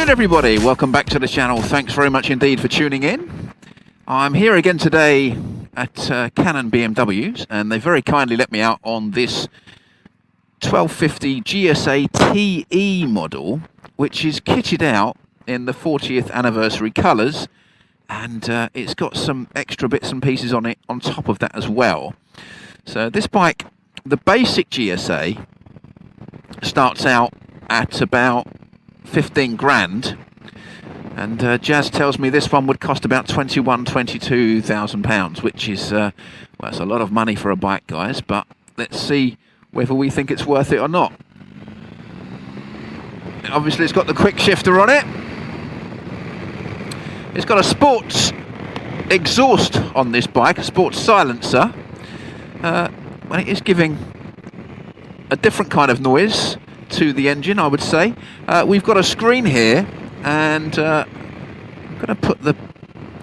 Everybody, welcome back to the channel. Thanks very much indeed for tuning in. I'm here again today at Cannon BMWs, and they very kindly let me out on this 1250 GSA TE model, which is kitted out in the 40th anniversary colours, and it's got some extra bits and pieces on it on top of that as well. So this bike, the basic GSA, starts out at about 15 grand, and Jazz tells me this one would cost about £22,000, which is well, that's a lot of money for a bike, guys, but let's see whether we think it's worth it or not. Obviously it's got the quick shifter on it, it's got a sports exhaust on this bike, a sports silencer. Well, it is giving a different kind of noise to the engine, I would say. We've got a screen here, and I'm going to put the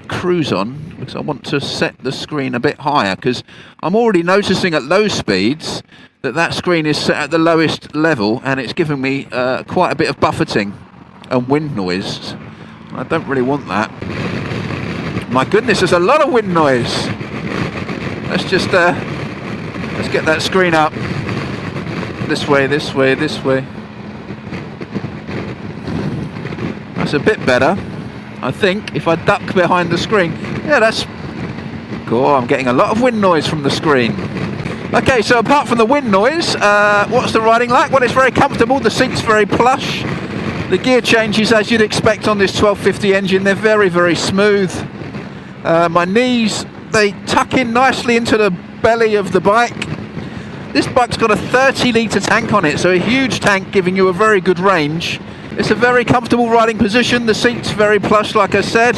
cruise on because I want to set the screen a bit higher, because I'm already noticing at low speeds that that screen is set at the lowest level, and it's giving me quite a bit of buffeting and wind noise. I don't really want that. My goodness, there's a lot of wind noise. Let's just let's get that screen up. This way, this way, this way. That's a bit better, I think, if I duck behind the screen. Yeah, that's... Cool, I'm getting a lot of wind noise from the screen. Okay, so apart from the wind noise, what's the riding like? Well, it's very comfortable, the seat's very plush. The gear changes, as you'd expect on this 1250 engine, they're very, very smooth. My knees, they tuck in nicely into the belly of the bike. This bike's got a 30-litre tank on it, so a huge tank giving you a very good range. It's a very comfortable riding position. The seat's very plush, like I said.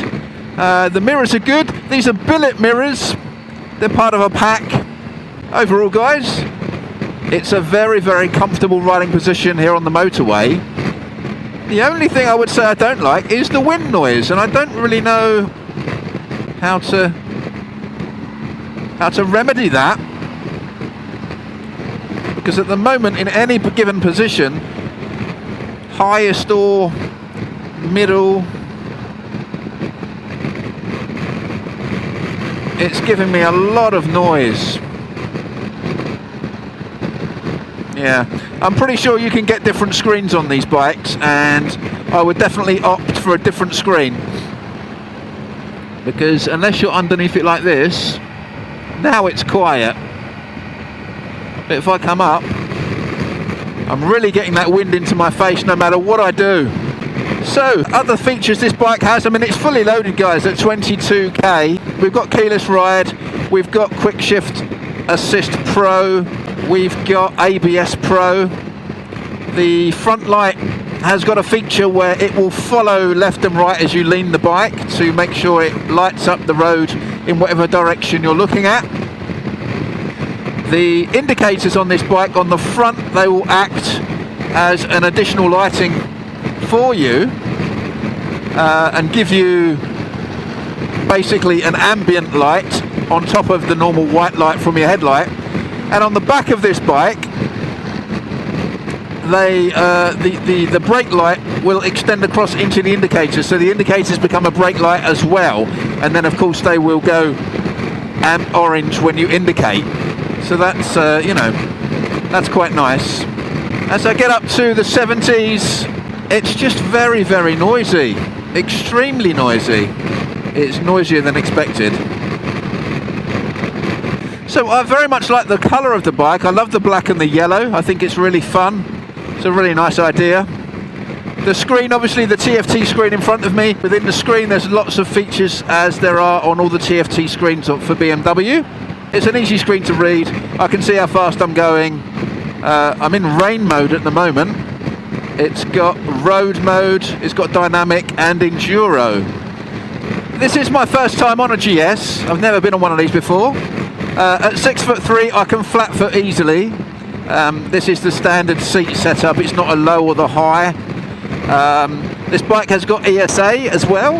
The mirrors are good. These are billet mirrors. They're part of a pack. Overall, guys, it's a very, very comfortable riding position here on the motorway. The only thing I would say I don't like is the wind noise, and I don't really know how to remedy that. Because at the moment, in any given position, highest or middle, it's giving me a lot of noise. Yeah, I'm pretty sure you can get different screens on these bikes, and I would definitely opt for a different screen. Because unless you're underneath it like this, now it's quiet. But if I come up, I'm really getting that wind into my face no matter what I do. So, other features this bike has, I mean, it's fully loaded, guys, at 22k. We've got keyless ride, we've got quick shift assist pro, we've got ABS pro. The front light has got a feature where it will follow left and right as you lean the bike to make sure it lights up the road in whatever direction you're looking at. The indicators on this bike on the front, they will act as an additional lighting for you and give you basically an ambient light on top of the normal white light from your headlight. And on the back of this bike, the brake light will extend across into the indicators, so the indicators become a brake light as well, and then of course they will go orange when you indicate. So that's you know, that's quite nice. As I get up to the 70s, it's just very, very noisy. Extremely noisy. It's noisier than expected. So I very much like the colour of the bike. I love the black and the yellow. I think it's really fun. It's a really nice idea. The screen, obviously the TFT screen in front of me. Within the screen there's lots of features as there are on all the TFT screens for BMW. It's an easy screen to read. I can see how fast I'm going. I'm in rain mode at the moment. It's got road mode, it's got dynamic and enduro. This is my first time on a GS. I've never been on one of these before. At 6'3" I can flat foot easily. This is the standard seat setup. It's not a low or the high. This bike has got ESA as well,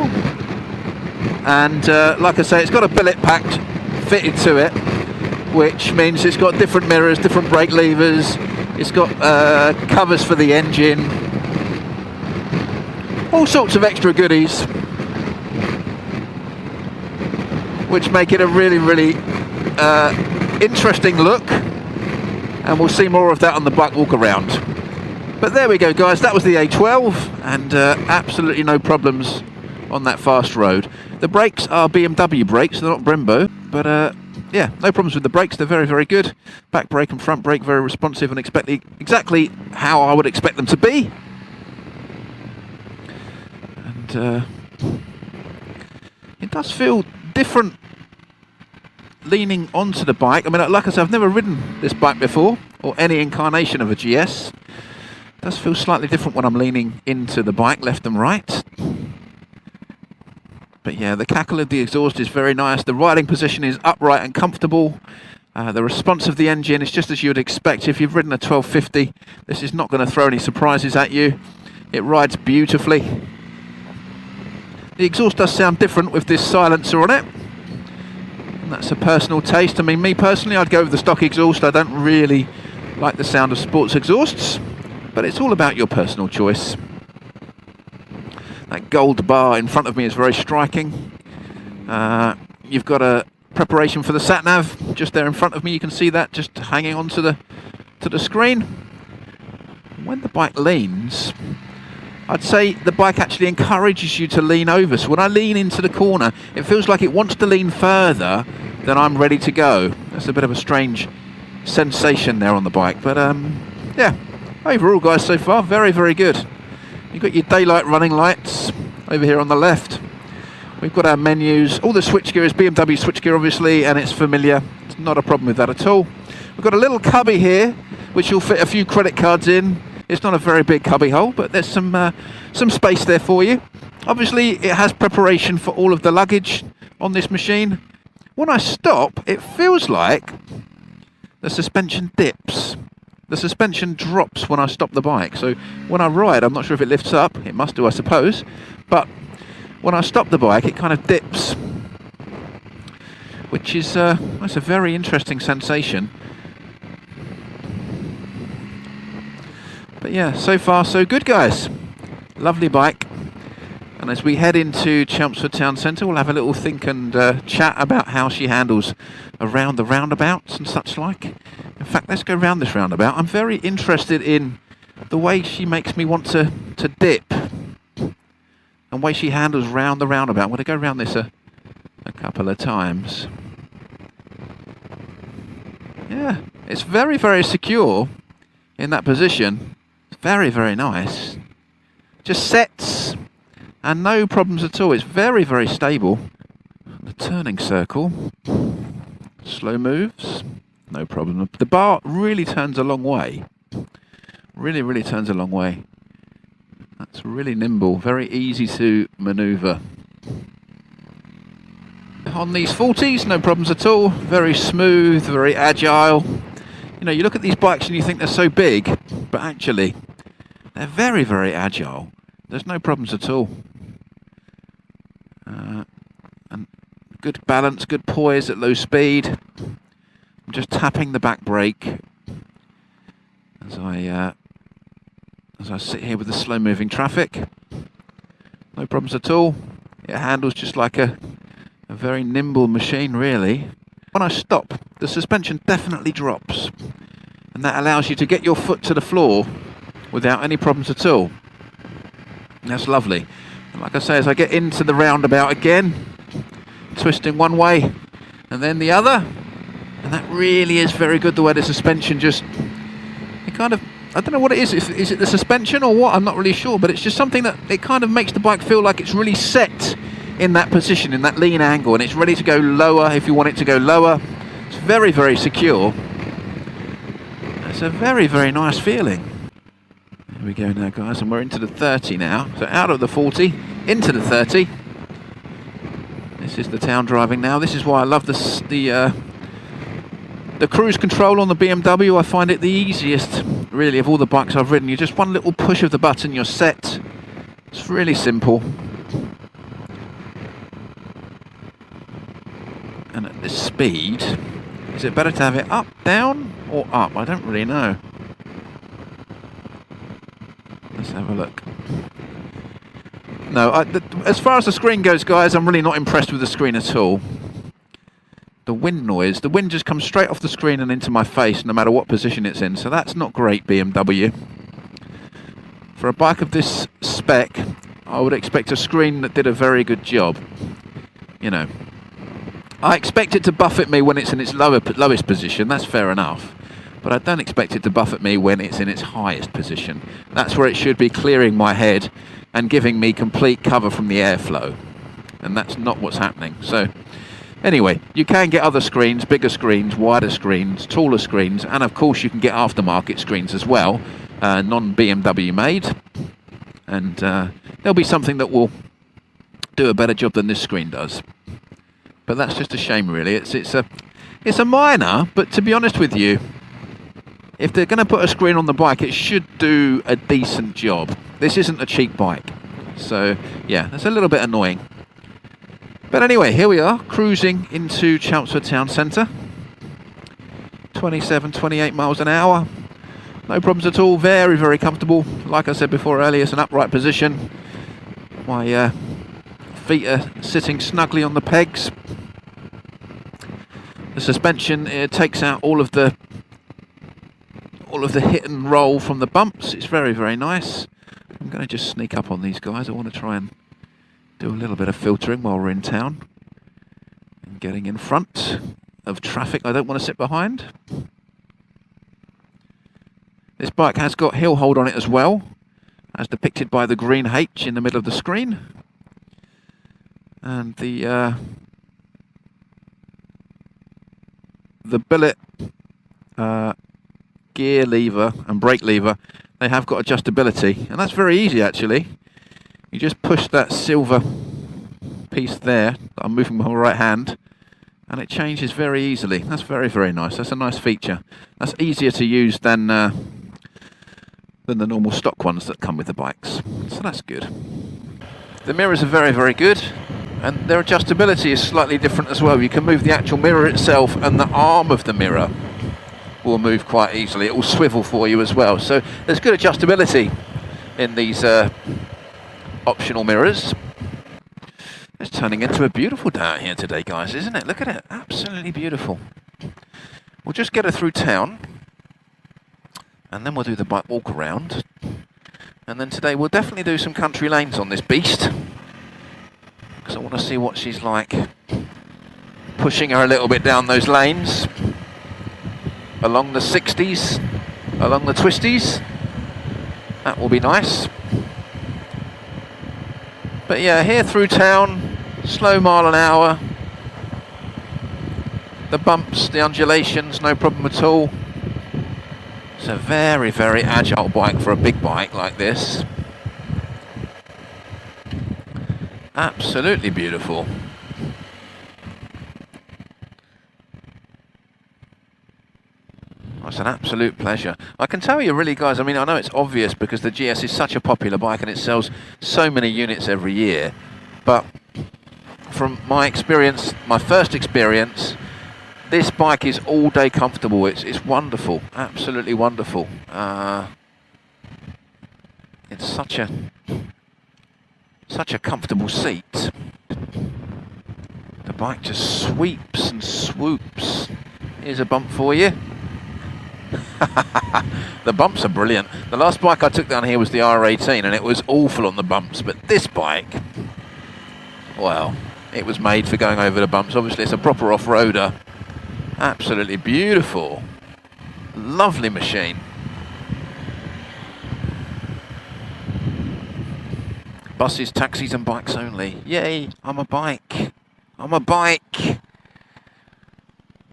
and like I say, it's got a billet pack fitted to it, which means it's got different mirrors, different brake levers, it's got covers for the engine, all sorts of extra goodies, which make it a really, really interesting look, and we'll see more of that on the bike walk around. But there we go, guys, that was the A12, and absolutely no problems on that fast road. The brakes are BMW brakes, they're not Brembo, but yeah, no problems with the brakes, they're very, very good. Back brake and front brake, very responsive and exactly how I would expect them to be. And it does feel different leaning onto the bike. I mean, like I said, I've never ridden this bike before, or any incarnation of a GS. It does feel slightly different when I'm leaning into the bike, left and right. But yeah, the cackle of the exhaust is very nice. The riding position is upright and comfortable. The response of the engine is just as you would expect. If you've ridden a 1250, this is not going to throw any surprises at you. It rides beautifully. The exhaust does sound different with this silencer on it. And that's a personal taste. I mean, me personally, I'd go with the stock exhaust. I don't really like the sound of sports exhausts, but it's all about your personal choice. That gold bar in front of me is very striking. You've got a preparation for the sat-nav just there in front of me. You can see that just hanging onto the screen. When the bike leans, I'd say the bike actually encourages you to lean over. So when I lean into the corner, it feels like it wants to lean further than I'm ready to go. That's a bit of a strange sensation there on the bike. But yeah, overall, guys, so far, very, very good. You've got your daylight running lights over here on the left. We've got our menus. All the switchgear is BMW switchgear, obviously, and it's familiar. It's not a problem with that at all. We've got a little cubby here, which will fit a few credit cards in. It's not a very big cubby hole, but there's some space there for you. Obviously, it has preparation for all of the luggage on this machine. When I stop, it feels like the suspension dips. The suspension drops when I stop the bike. So when I ride, I'm not sure if it lifts up. It must do, I suppose. But when I stop the bike, it kind of dips, which is that's a very interesting sensation. But yeah, so far so good, guys. Lovely bike. And as we head into Chelmsford Town Centre, we'll have a little think and chat about how she handles around the roundabouts and such like. In fact, let's go round this roundabout. I'm very interested in the way she makes me want to dip, and the way she handles round the roundabout. I'm going to go round this a couple of times. Yeah, it's very, very secure in that position. It's very, very nice. Just sets and no problems at all. It's very, very stable. The turning circle, slow moves, no problem. The bar really turns a long way. Really, really turns a long way. That's really nimble, very easy to manoeuvre. On these 40s, no problems at all. Very smooth, very agile. You know, you look at these bikes and you think they're so big, but actually, they're very, very agile. There's no problems at all. And good balance, good poise at low speed. I'm just tapping the back brake as I sit here with the slow-moving traffic. No problems at all. It handles just like a very nimble machine, really. When I stop, the suspension definitely drops, and that allows you to get your foot to the floor without any problems at all. That's lovely. And like I say, as I get into the roundabout again, twisting one way and then the other, and that really is very good, the way the suspension just, it kind of, I don't know what it is. Is it the suspension or what? I'm not really sure, but it's just something that it kind of makes the bike feel like it's really set in that position, in that lean angle, and it's ready to go lower if you want it to go lower. It's very, very secure. It's a very, very nice feeling. Here we go now, guys, and we're into the 30 now. So out of the 40, into the 30. This is the town driving now. This is why I love the cruise control on the BMW. I find it the easiest, really, of all the bikes I've ridden. You just one little push of the button, you're set. It's really simple. And at this speed, is it better to have it up, down, or up? I don't really know. Let's have a look. No, as far as the screen goes, guys, I'm really not impressed with the screen at all. The wind noise, the wind just comes straight off the screen and into my face, no matter what position it's in, so that's not great, BMW. For a bike of this spec, I would expect a screen that did a very good job. You know, I expect it to buffet me when it's in its lowest position, that's fair enough. But I don't expect it to buffet me when it's in its highest position. That's where it should be clearing my head and giving me complete cover from the airflow. And that's not what's happening. So, anyway, you can get other screens, bigger screens, wider screens, taller screens, and of course you can get aftermarket screens as well, non-BMW made. And there'll be something that will do a better job than this screen does. But that's just a shame, really. It's a minor, but to be honest with you, if they're going to put a screen on the bike, it should do a decent job. This isn't a cheap bike. So, yeah, that's a little bit annoying. But anyway, here we are, cruising into Chelmsford Town Centre. 27, 28 miles an hour. No problems at all, very, very comfortable. Like I said before earlier, it's an upright position. My feet are sitting snugly on the pegs. The suspension, it takes out all of the hit and roll from the bumps. It's very, very nice. I'm going to just sneak up on these guys. I want to try and do a little bit of filtering while we're in town and getting in front of traffic I don't want to sit behind. This bike has got hill hold on it as well, as depicted by the green H in the middle of the screen. And the billet gear lever and brake lever, they have got adjustability, and that's very easy actually. You just push that silver piece there that I'm moving with my right hand, and it changes very easily. That's very, very nice. That's a nice feature. That's easier to use than the normal stock ones that come with the bikes, so that's good. The mirrors are very, very good, and their adjustability is slightly different as well. You can move the actual mirror itself, and the arm of the mirror will move quite easily. It will swivel for you as well. So there's good adjustability in these optional mirrors. It's turning into a beautiful day out here today, guys, isn't it? Look at it, absolutely beautiful. We'll just get her through town, and then we'll do the bike walk around. And then today we'll definitely do some country lanes on this beast, because I want to see what she's like. Pushing her a little bit down those lanes, along the 60s, along the twisties. That will be nice. But yeah, here through town, slow mile an hour. The bumps, the undulations, no problem at all. It's a very, very agile bike for a big bike like this. Absolutely beautiful. It's an absolute pleasure. I can tell you really, guys, I mean, I know it's obvious because the GS is such a popular bike and it sells so many units every year, but from my experience, my first experience, this bike is all day comfortable. It's wonderful, absolutely wonderful. It's such a comfortable seat. The bike just sweeps and swoops. Here's a bump for you. The bumps are brilliant. The last bike I took down here was the R18 and it was awful on the bumps, but this bike, well, it was made for going over the bumps. Obviously it's a proper off-roader. Absolutely beautiful. Lovely machine. Buses, taxis and bikes only. Yay, I'm a bike. I'm a bike.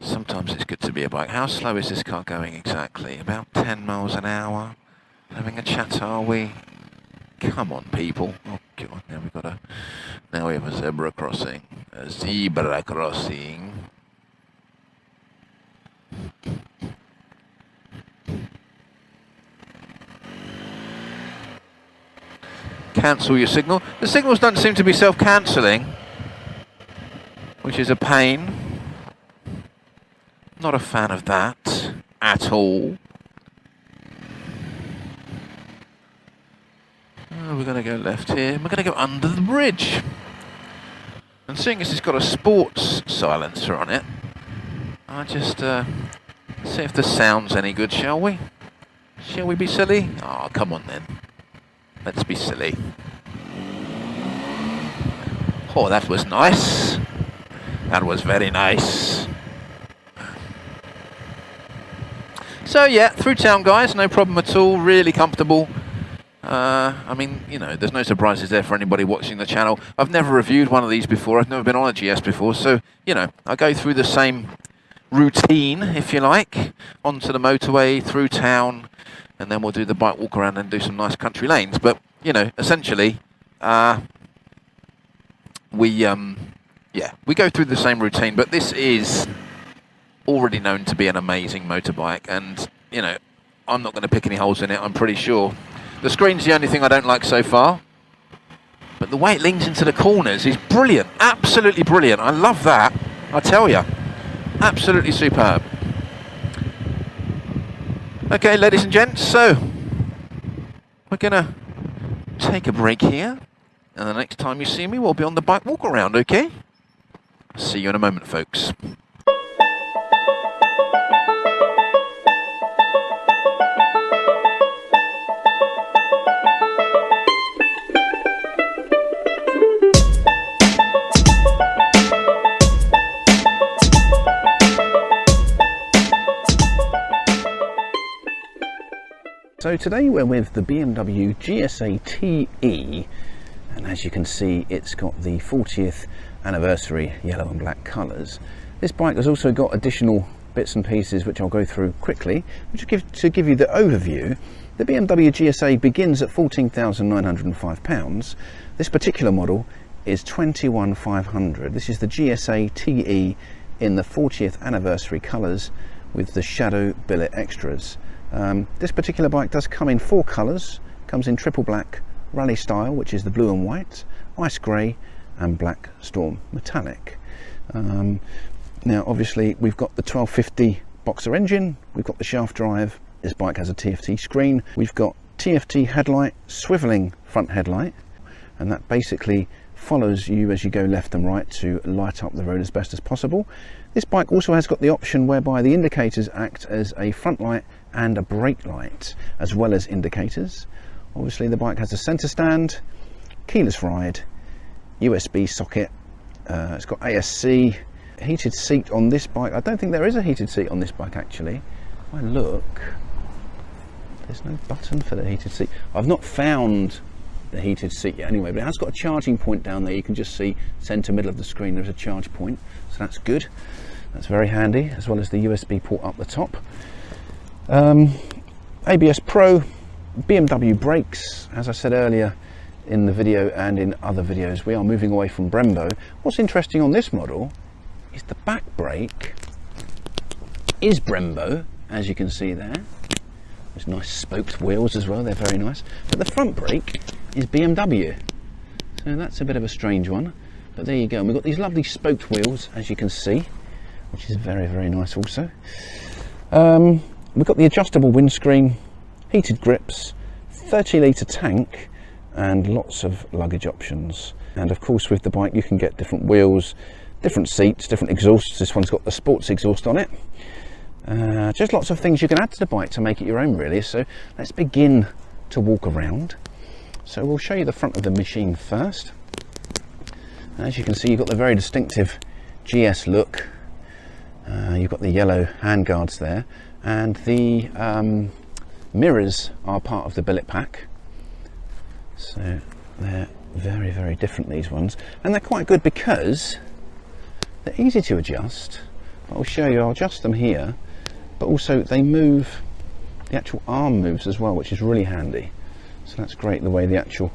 Sometimes it's good to be a bike. How slow is this car going exactly? About 10 miles an hour. Having a chat, are we? Come on, people. Oh God, now we have a zebra crossing. A zebra crossing. Cancel your signal. The signals don't seem to be self-cancelling, which is a pain. Not a fan of that at all. Oh, we're going to go left here. We're going to go under the bridge. And seeing as it's got a sports silencer on it, I'll just see if the sound's any good, shall we? Shall we be silly? Oh, come on then. Let's be silly. Oh, that was nice. That was very nice. So yeah, through town, guys, no problem at all. Really comfortable. I mean, you know, there's no surprises there for anybody watching the channel. I've never reviewed one of these before. I've never been on a GS before, so you know, I go through the same routine, if you like, onto the motorway, through town, and then we'll do the bike walk around and do some nice country lanes. But you know, essentially, we go through the same routine. But this is already known to be an amazing motorbike, and you know, I'm not going to pick any holes in it, I'm pretty sure. The screen's the only thing I don't like so far, but the way it leans into the corners is brilliant, absolutely brilliant. I love that, I tell you, absolutely superb. Okay, ladies and gents, so we're going to take a break here, and the next time you see me, we'll be on the bike walk around, okay? See you in a moment, folks. So today we're with the BMW GSA TE, and as you can see it's got the 40th anniversary yellow and black colours. This bike has also got additional bits and pieces which I'll go through quickly. To give you the overview, the BMW GSA begins at £14,905. This particular model is £21,500. This is the GSA TE in the 40th anniversary colours with the shadow billet extras. This particular bike does come in 4 colours. Comes in triple black, rally style, which is the blue and white, ice grey and black storm metallic. Now obviously we've got the 1250 boxer engine, we've got the shaft drive, this bike has a TFT screen, we've got TFT headlight, swivelling front headlight, and that basically follows you as you go left and right to light up the road as best as possible. This bike also has got the option whereby the indicators act as a front light and a brake light, as well as indicators. Obviously the bike has a centre stand, keyless ride, USB socket, it's got ASC, heated seat on this bike. I don't think there is a heated seat on this bike actually. If I look, there's no button for the heated seat. I've not found the heated seat yet anyway, but it has got a charging point down there. You can just see centre middle of the screen there's a charge point, so that's good. That's very handy, as well as the USB port up the top. ABS Pro, BMW brakes, as I said earlier in the video and in other videos, we are moving away from Brembo. What's interesting on this model is the back brake is Brembo, as you can see there. There's nice spoked wheels as well, they're very nice. But the front brake is BMW. So that's a bit of a strange one. But there you go, and we've got these lovely spoked wheels, as you can see, which is very, very nice also. We've got the adjustable windscreen, heated grips, 30-litre tank, and lots of luggage options. And of course with the bike you can get different wheels, different seats, different exhausts. This one's got the sports exhaust on it. Just lots of things you can add to the bike to make it your own really. So let's begin to walk around. So we'll show you the front of the machine first. As you can see, you've got the very distinctive GS look. You've got the yellow handguards there, and the mirrors are part of the billet pack. So they're very, very different, these ones, and they're quite good because they're easy to adjust. I'll show you, I'll adjust them here, but also they move, the actual arm moves as well, which is really handy. So that's great, the way the actual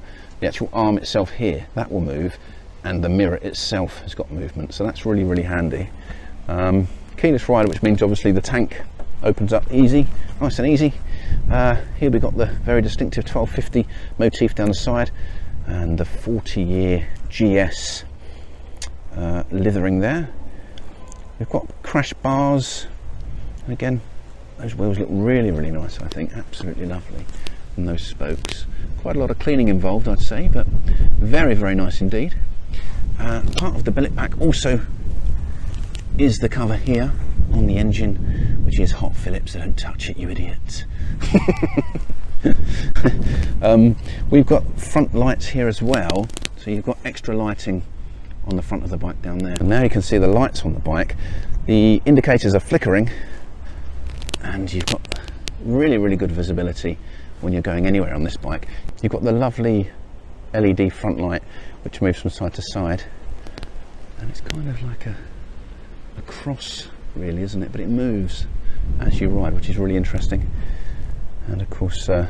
arm itself here, that will move, and the mirror itself has got movement, so that's really, really handy. Keyless rider, which means obviously the tank opens up easy, nice and easy. Here we've got the very distinctive 1250 motif down the side, and the 40-year GS leathering there. We've got crash bars, and again, those wheels look really, really nice, I think, absolutely lovely. And those spokes, quite a lot of cleaning involved, I'd say, but very, very nice indeed. Part of the billet pack also is the cover here on the engine, which is hot Phillips, so don't touch it, you idiots. We've got front lights here as well, so you've got extra lighting on the front of the bike down there. And now you can see the lights on the bike. The indicators are flickering, and you've got really, really good visibility when you're going anywhere on this bike. You've got the lovely LED front light, which moves from side to side, and it's kind of like a cross really, isn't it? But it moves as you ride, which is really interesting. And of course the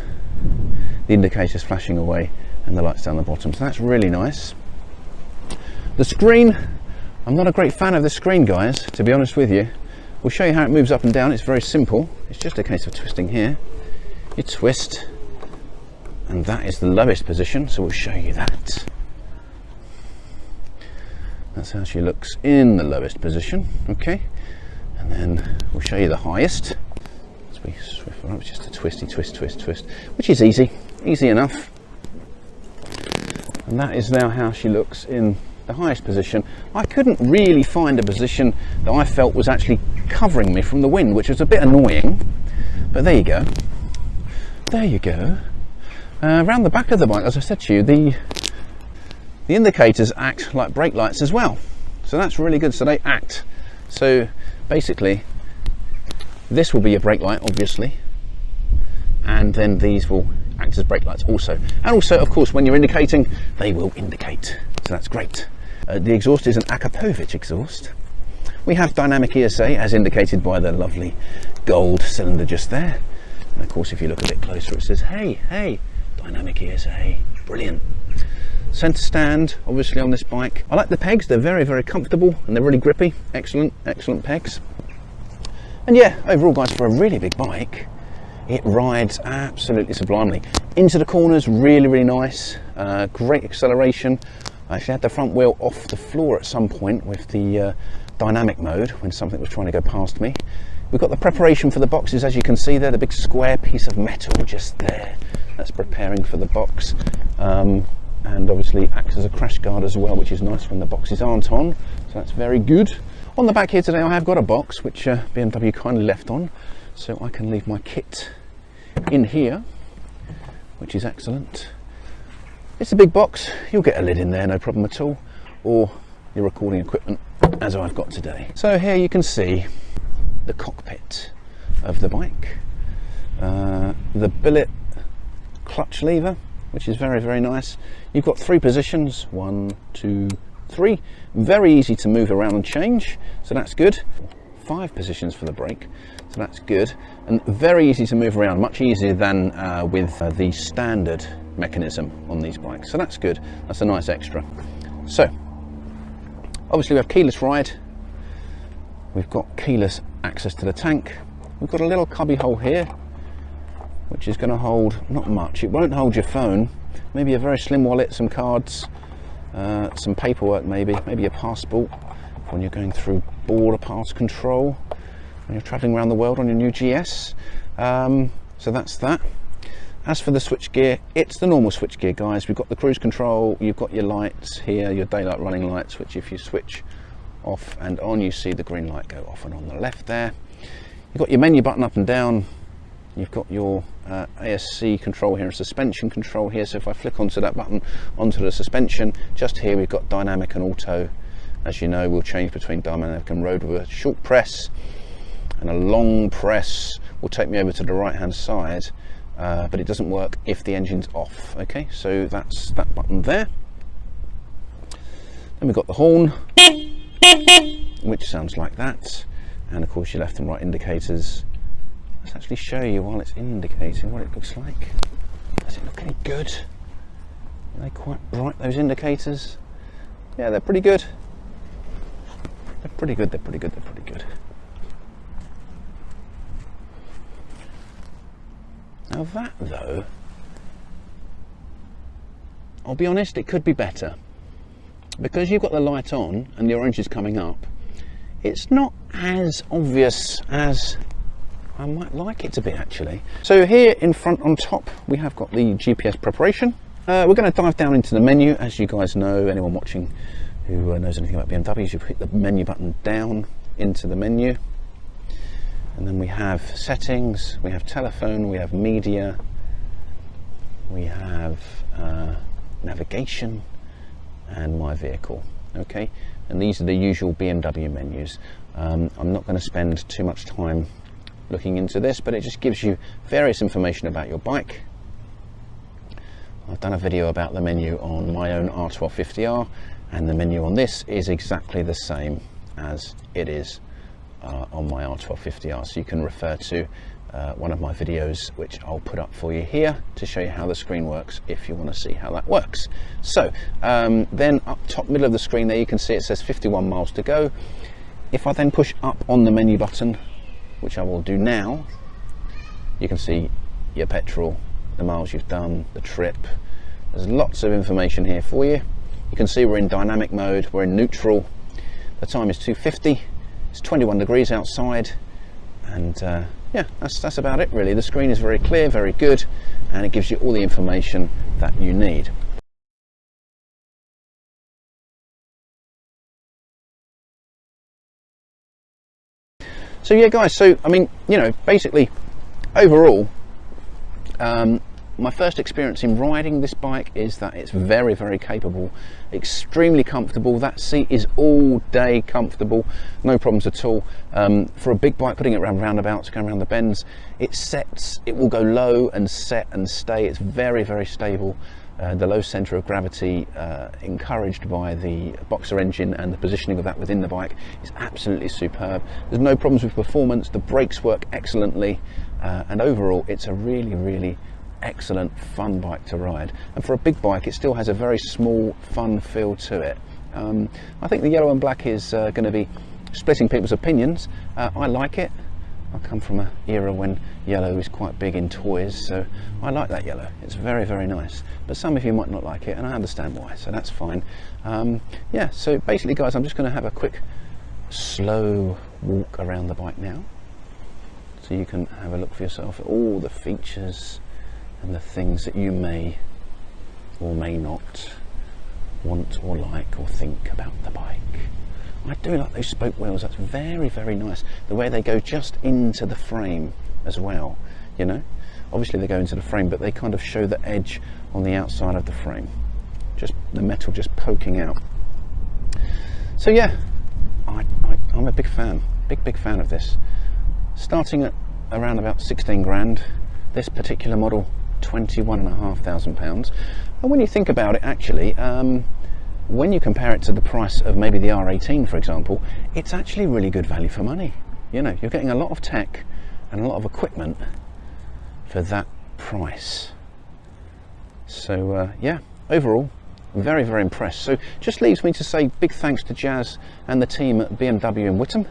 indicators flashing away and the lights down the bottom, so that's really nice. The screen, I'm not a great fan of the screen, guys, to be honest with you. We'll show you how it moves up and down. It's very simple, it's just a case of twisting here. You twist, and that is the lowest position, so we'll show you that. That's how she looks in the lowest position, okay? And then we'll show you the highest. As we swift up, it's just a twisty, twist, twist, twist, which is easy enough. And that is now how she looks in the highest position. I couldn't really find a position that I felt was actually covering me from the wind, which was a bit annoying, but there you go. There you go. Around the back of the bike, as I said to you, the indicators act like brake lights as well, so that's really good. So they act, so basically this will be your brake light, obviously, and then these will act as brake lights also, and also of course when you're indicating, they will indicate, so that's great. The exhaust is an Eqpt exhaust. We have dynamic ESA as indicated by the lovely gold cylinder just there, and of course if you look a bit closer it says hey, dynamic ESA, brilliant. Centre stand, obviously, on this bike. I like the pegs, they're very, very comfortable and they're really grippy. Excellent pegs. And yeah, overall, guys, for a really big bike, it rides absolutely sublimely. Into the corners, really, really nice. Great acceleration. I actually had the front wheel off the floor at some point with the dynamic mode when something was trying to go past me. We've got the preparation for the boxes, as you can see there, the big square piece of metal just there. That's preparing for the box. And obviously acts as a crash guard as well, which is nice when the boxes aren't on, so that's very good. On the back here today I have got a box which BMW kindly left on, so I can leave my kit in here, which is excellent. It's a big box, you'll get a lid in there, no problem at all, or your recording equipment as I've got today. So here you can see the cockpit of the bike, the billet clutch lever, which is very, very nice. You've got 3 positions, 1, 2, 3, very easy to move around and change, so that's good. 5 positions for the brake, so that's good, and very easy to move around, much easier than with the standard mechanism on these bikes, so that's good. That's a nice extra. So obviously we have keyless ride, we've got keyless access to the tank, we've got a little cubby hole here which is going to hold not much. It won't hold your phone, maybe a very slim wallet, some cards, some paperwork, maybe a passport when you're going through border pass control, when you're travelling around the world on your new GS. So that's that. As for the switchgear, it's the normal switchgear, guys. We've got the cruise control, you've got your lights here, your daylight running lights, which if you switch off and on, you see the green light go off and on the left there. You've got your menu button up and down. You've got your ASC control here and suspension control here. So if I flick onto that button, onto the suspension, just here we've got dynamic and auto. As you know, we'll change between dynamic and road with a short press, and a long press will take me over to the right hand side, but it doesn't work if the engine's off. Okay, so that's that button there. Then we've got the horn, which sounds like that, and of course your left and right indicators. Let's actually show you while it's indicating what it looks like. Does it look any good? Are they quite bright, those indicators? Yeah, they're pretty good. They're pretty good, they're pretty good, they're pretty good. Now that though, I'll be honest, it could be better. Because you've got the light on and the orange is coming up, it's not as obvious as I might like it to be actually. So here in front on top, we have got the GPS preparation. We're going to dive down into the menu. As you guys know, anyone watching who knows anything about BMWs, you hit the menu button down into the menu. And then we have settings, we have telephone, we have media, we have navigation, and my vehicle. Okay, and these are the usual BMW menus. I'm not going to spend too much time looking into this, but it just gives you various information about your bike. I've done a video about the menu on my own R1250R, and the menu on this is exactly the same as it is on my R1250R, so you can refer to one of my videos which I'll put up for you here to show you how the screen works if you want to see how that works. So then up top middle of the screen there you can see it says 51 miles to go. If I then push up on the menu button, which I will do now, you can see your petrol, the miles you've done, the trip. There's lots of information here for you. You can see we're in dynamic mode, we're in neutral, the time is 2:50, it's 21 degrees outside, and yeah, that's about it really. The screen is very clear, very good, and it gives you all the information that you need. So yeah guys, so I mean, you know, basically overall my first experience in riding this bike is that it's very, very capable, extremely comfortable. That seat is all day comfortable, no problems at all. For a big bike, putting it around roundabouts, going around the bends, it sets, it will go low and set and stay. It's very, very stable. The low centre of gravity, encouraged by the Boxer engine and the positioning of that within the bike, is absolutely superb. There's no problems with performance, the brakes work excellently, and overall it's a really, really excellent fun bike to ride. And for a big bike, it still has a very small fun feel to it. I think the yellow and black is going to be splitting people's opinions. I like it. I come from an era when yellow was quite big in toys, so I like that yellow. It's very, very nice, but some of you might not like it, and I understand why, so that's fine. Yeah, so basically guys, I'm just going to have a quick slow walk around the bike now, so you can have a look for yourself at all the features and the things that you may or may not want or like or think about the bike. I do like those spoke wheels. That's very, very nice. The way they go just into the frame as well, you know. Obviously they go into the frame, but they kind of show the edge on the outside of the frame, just the metal just poking out. So yeah, I'm a big fan, big fan of this. Starting at around about 16 grand, this particular model, £21,500. And when you think about it, actually, when you compare it to the price of maybe the R18, for example, it's actually really good value for money. You know, you're getting a lot of tech and a lot of equipment for that price. So yeah, overall, very, very impressed. So just leaves me to say big thanks to Jazz and the team at BMW in Witham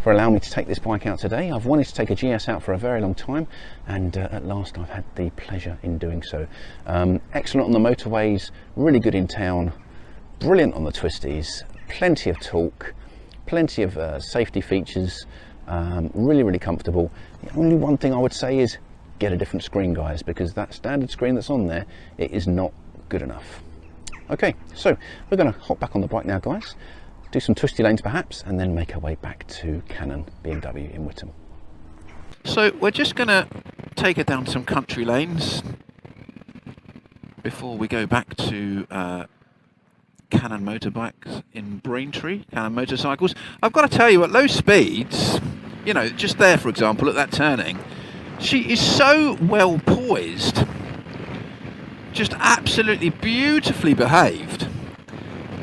for allowing me to take this bike out today. I've wanted to take a GS out for a very long time, and at last I've had the pleasure in doing so. Excellent on the motorways, really good in town, brilliant on the twisties, plenty of torque, plenty of safety features, really, really comfortable. The only one thing I would say is get a different screen, guys, because that standard screen that's on there, it is not good enough. Okay, so we're going to hop back on the bike now, guys, do some twisty lanes perhaps, and then make our way back to Cannon BMW in Witham. So we're just going to take her down some country lanes before we go back to Cannon Motorbikes in Braintree, Cannon Motorcycles. I've got to tell you, at low speeds, you know, just there, for example, at that turning, she is so well poised, just absolutely beautifully behaved,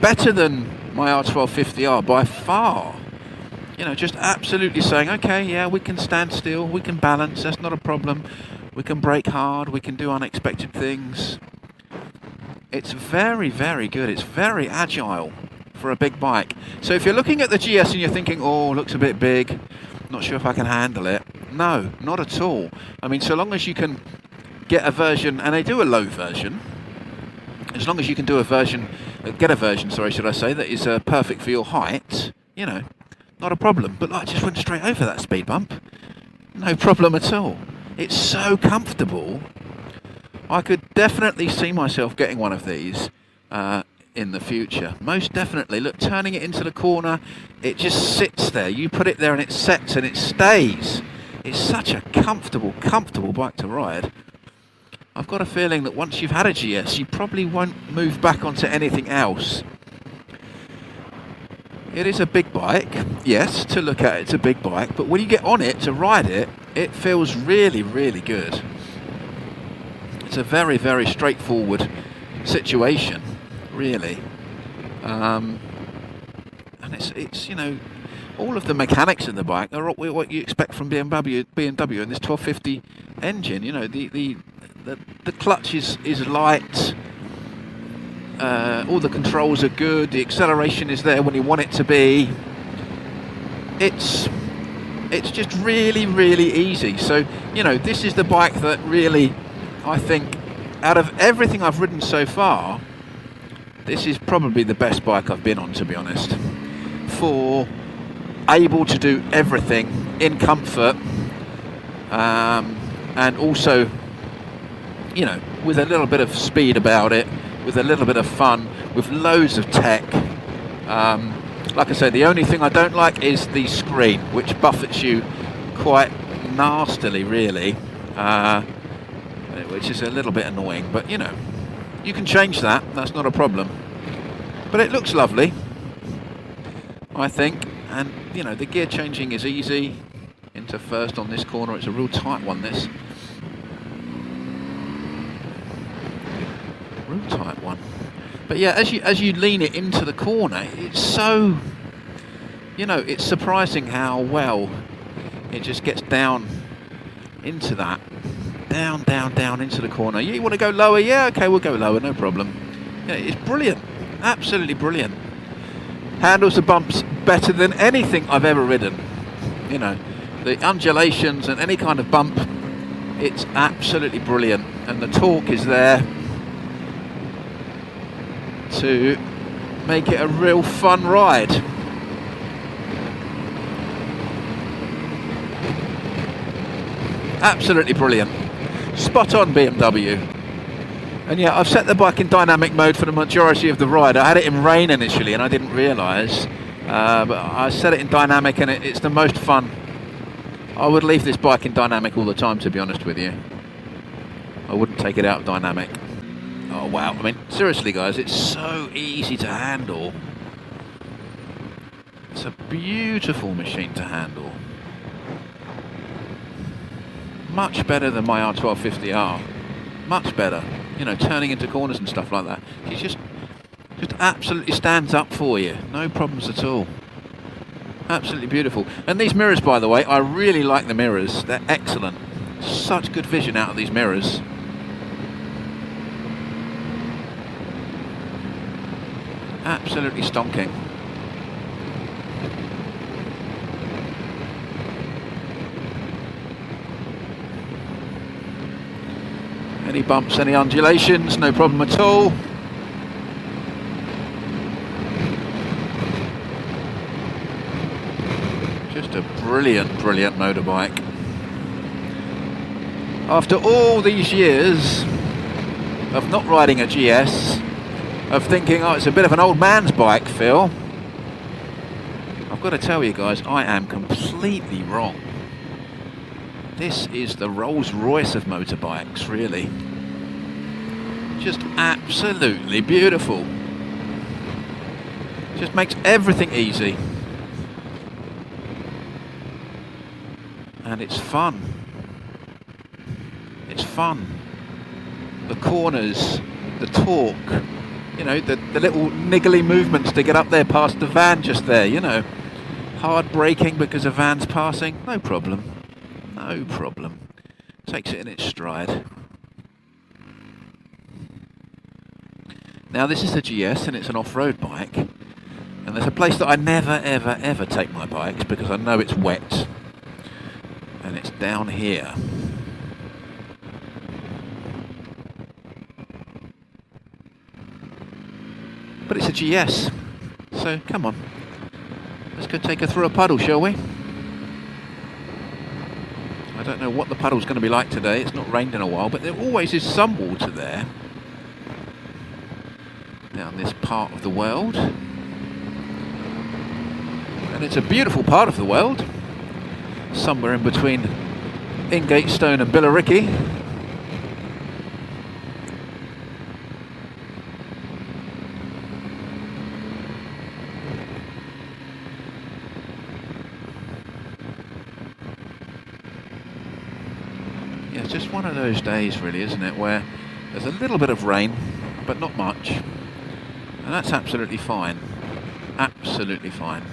better than my R1250R by far. You know, just absolutely saying, okay, yeah, we can stand still, we can balance, that's not a problem, we can brake hard, we can do unexpected things. It's very, very good. It's very agile for a big bike. So if you're looking at the GS and you're thinking, oh, looks a bit big, not sure if I can handle it. No, not at all. I mean, so long as you can get a version, and they do a low version, as long as you can do a version, get a version, sorry, should I say, that is perfect for your height, you know, not a problem. But I just went straight over that speed bump. No problem at all. It's so comfortable. I could definitely see myself getting one of these in the future. Most definitely. Look, turning it into the corner, it just sits there. You put it there and it sets and it stays. It's such a comfortable bike to ride. I've got a feeling that once you've had a GS, you probably won't move back onto anything else. It is a big bike, yes, to look at it's a big bike, but when you get on it to ride it, it feels really, really good. It's a very, very straightforward situation, really, and it's you know, all of the mechanics in the bike are what you expect from BMW and this 1250 engine. You know, the clutch is light, all the controls are good, the acceleration is there when you want it to be. It's just really, really easy. So you know, this is the bike that really, I think, out of everything I've ridden so far, this is probably the best bike I've been on, to be honest. For able to do everything in comfort, and also, you know, with a little bit of speed about it, with a little bit of fun, with loads of tech. Like I say, the only thing I don't like is the screen, which buffets you quite nastily, really. Which is a little bit annoying, but you know, you can change that, that's not a problem. But it looks lovely, I think, and you know, the gear changing is easy. Into first on this corner, it's a real tight one, this. Real tight one. But yeah, as you lean it into the corner, it's so, you know, it's surprising how well it just gets down into that. Down, down, down into the corner. You want to go lower? Yeah, okay, we'll go lower, no problem. Yeah, it's brilliant, absolutely brilliant. Handles the bumps better than anything I've ever ridden. You know, the undulations and any kind of bump, it's absolutely brilliant. And the torque is there to make it a real fun ride. Absolutely brilliant. Spot on, BMW. And yeah, I've set the bike in dynamic mode for the majority of the ride. I had it in rain initially and I didn't realise, but I set it in dynamic and it's the most fun. I would leave this bike in dynamic all the time, to be honest with you. I wouldn't take it out of dynamic. Oh wow, I mean, seriously guys, it's so easy to handle. It's a beautiful machine to handle. Much better than my R1250R. Much better. You know, turning into corners and stuff like that. It just absolutely stands up for you. No problems at all. Absolutely beautiful. And these mirrors, by the way, I really like the mirrors. They're excellent. Such good vision out of these mirrors. Absolutely stonking. Any bumps, any undulations, no problem at all. Just a brilliant, brilliant motorbike. After all these years of not riding a GS, of thinking, oh, it's a bit of an old man's bike, Phil, I've got to tell you guys, I am completely wrong. This is the Rolls Royce of motorbikes, really. Just absolutely beautiful. Just makes everything easy. And it's fun. It's fun. The corners, the torque, you know, the little niggly movements to get up there past the van just there, you know. Hard braking because a van's passing, no problem. No problem. Takes it in its stride. Now this is the GS and it's an off-road bike. And there's a place that I never, ever, ever take my bikes because I know it's wet. And it's down here. But it's a GS, so come on. Let's go take her through a puddle, shall we? I don't know what the puddle's going to be like today. It's not rained in a while, but there always is some water there. Down this part of the world. And it's a beautiful part of the world. Somewhere in between Ingatestone and Billericay. Yeah, it's just one of those days really, isn't it, where there's a little bit of rain, but not much. And that's absolutely fine. Absolutely fine.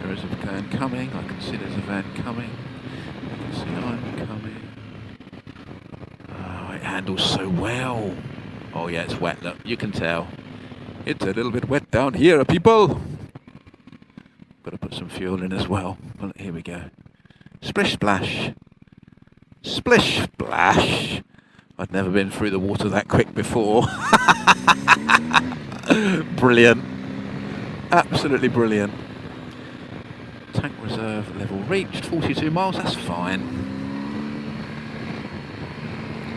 There is a van coming. I can see there's a van coming. I can see I'm coming. Oh, it handles so well. Oh yeah, it's wet. Look, you can tell. It's a little bit wet down here, people. Got to put some fuel in as well. Well, here we go. Splish splash. Splish splash. I'd never been through the water that quick before. Brilliant. Absolutely brilliant. Tank reserve level reached. 42 miles, that's fine.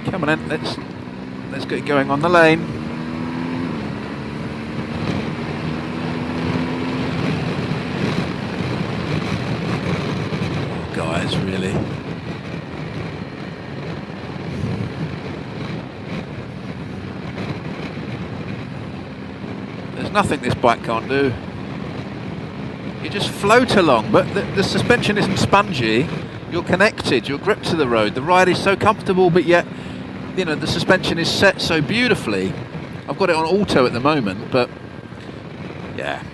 Come on then, let's get going on the lane. Oh, guys, really. There's nothing this bike can't do. You just float along, but the suspension isn't spongy. You're connected, you're gripped to the road. The ride is so comfortable, but yet, you know, the suspension is set so beautifully. I've got it on auto at the moment, but yeah,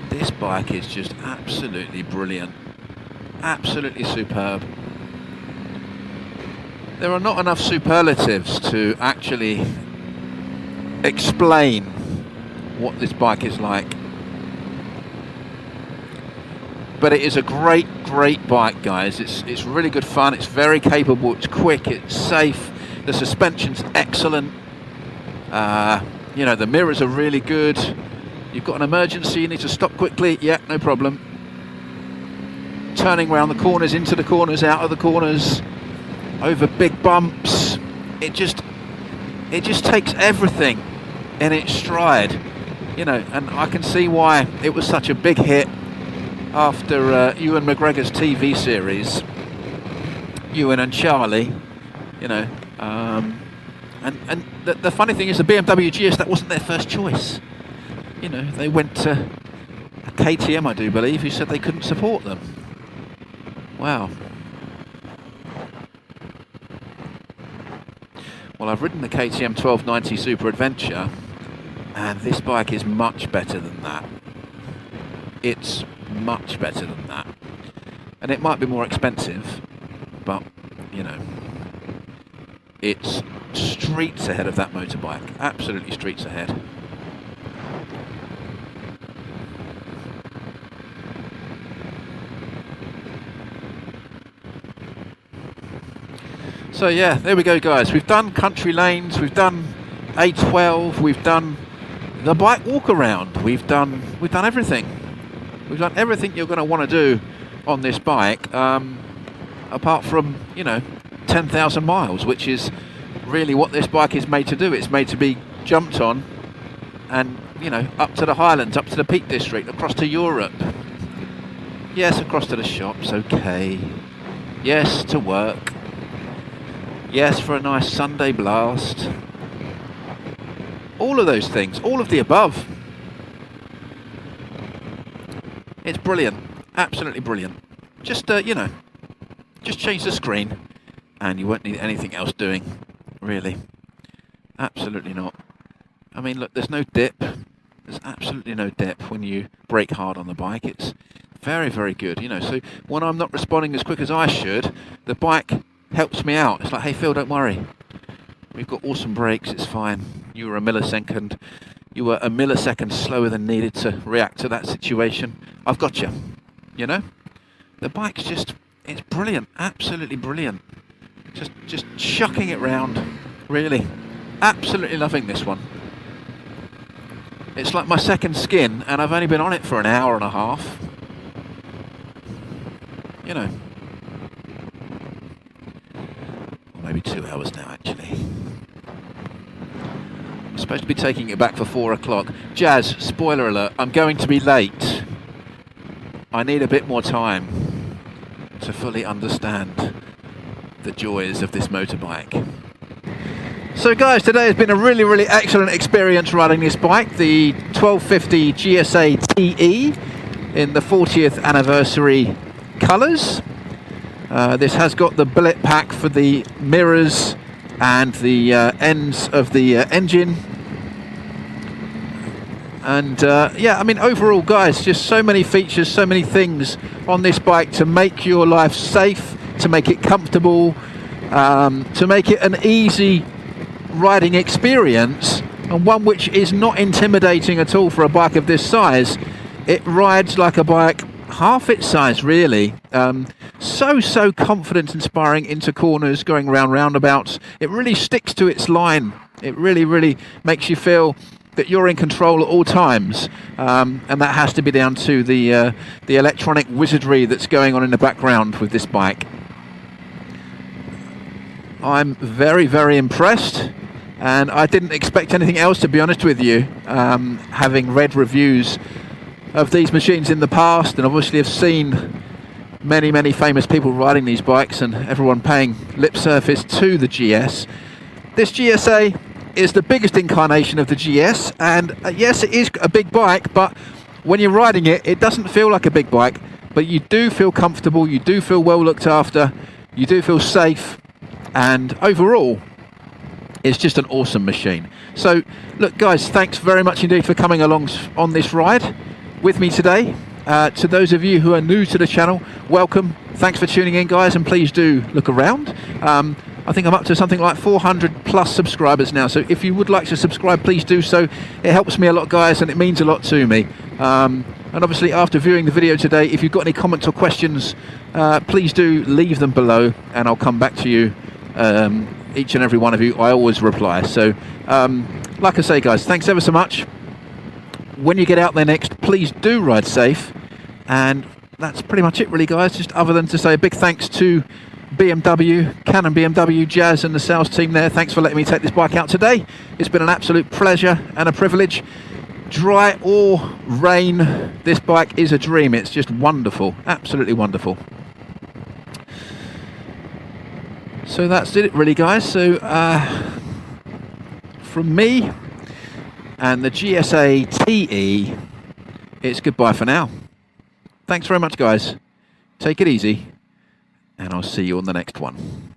this bike is just absolutely brilliant. Absolutely superb. There are not enough superlatives to actually explain what this bike is like. But it is a great, great bike, guys. It's really good fun. It's very capable. It's quick. It's safe. The suspension's excellent. You know, the mirrors are really good. You've got an emergency. You need to stop quickly. Yeah, no problem. Turning around the corners, into the corners, out of the corners, over big bumps. It just takes everything in its stride. You know, and I can see why it was such a big hit. After Ewan McGregor's TV series, Ewan and Charlie, you know, and the funny thing is the BMW GS, that wasn't their first choice. You know, they went to a KTM, I do believe, who said they couldn't support them. Wow. Well, I've ridden the KTM 1290 Super Adventure, and this bike is much better than that. It's much better than that, and it might be more expensive, but you know, it's streets ahead of that motorbike. Absolutely streets ahead. So yeah, there we go, guys. We've done country lanes, we've done A12, we've done the bike walk around, we've done everything. We've done everything you're going to want to do on this bike, apart from, you know, 10,000 miles, which is really what this bike is made to do. It's made to be jumped on and you know, up to the Highlands, up to the Peak District, across to Europe. Yes, across to the shops, okay. Yes, to work. Yes, for a nice Sunday blast. All of those things, all of the above. It's brilliant, absolutely brilliant. Just, you know, just change the screen and you won't need anything else doing, really. Absolutely not. I mean, look, there's no dip. There's absolutely no dip when you brake hard on the bike. It's very, very good, you know. So when I'm not responding as quick as I should, the bike helps me out. It's like, hey, Phil, don't worry. We've got awesome brakes, it's fine. You were a millisecond slower than needed to react to that situation. I've got you, you know? The bike's just, it's brilliant, absolutely brilliant. Just chucking it round, really. Absolutely loving this one. It's like my second skin, and I've only been on it for an hour and a half. You know. Or maybe 2 hours now, actually. I'm supposed to be taking it back for 4 o'clock. Jazz, spoiler alert, I'm going to be late. I need a bit more time to fully understand the joys of this motorbike. So guys, today has been a really, really excellent experience riding this bike, the 1250 GSA TE in the 40th anniversary colours. This has got the billet pack for the mirrors and the ends of the engine. And yeah, I mean, overall guys, just so many features, so many things on this bike to make your life safe, to make it comfortable, to make it an easy riding experience, and one which is not intimidating at all for a bike of this size. It rides like a bike half its size, really. So confident, inspiring into corners, going around roundabouts. It really sticks to its line. It really makes you feel that you're in control at all times, and that has to be down to the electronic wizardry that's going on in the background with this bike. I'm very impressed, and I didn't expect anything else, to be honest with you, having read reviews of these machines in the past, and obviously have seen many famous people riding these bikes and everyone paying lip service to the GS. This GSA is the biggest incarnation of the GS, and yes, it is a big bike, but when you're riding it, it doesn't feel like a big bike, but you do feel comfortable, you do feel well looked after, you do feel safe, and overall it's just an awesome machine. So look guys, thanks very much indeed for coming along on this ride with me today. To those of you who are new to the channel, welcome, thanks for tuning in guys, and please do look around. I think I'm up to something like 400 plus subscribers now, so if you would like to subscribe, please do so. It helps me a lot guys, and it means a lot to me. And obviously after viewing the video today, if you've got any comments or questions, please do leave them below, and I'll come back to you, each and every one of you. I always reply. So like I say guys, thanks ever so much. When you get out there next, please do ride safe, and that's pretty much it really guys, just other than to say a big thanks to BMW, Canon BMW, Jazz and the sales team there. Thanks for letting me take this bike out today. It's been an absolute pleasure and a privilege. Dry or rain, this bike is a dream. It's just wonderful, absolutely wonderful. So that's it really guys. So from me and the GSA TE, it's goodbye for now. Thanks very much guys, take it easy, and I'll see you on the next one.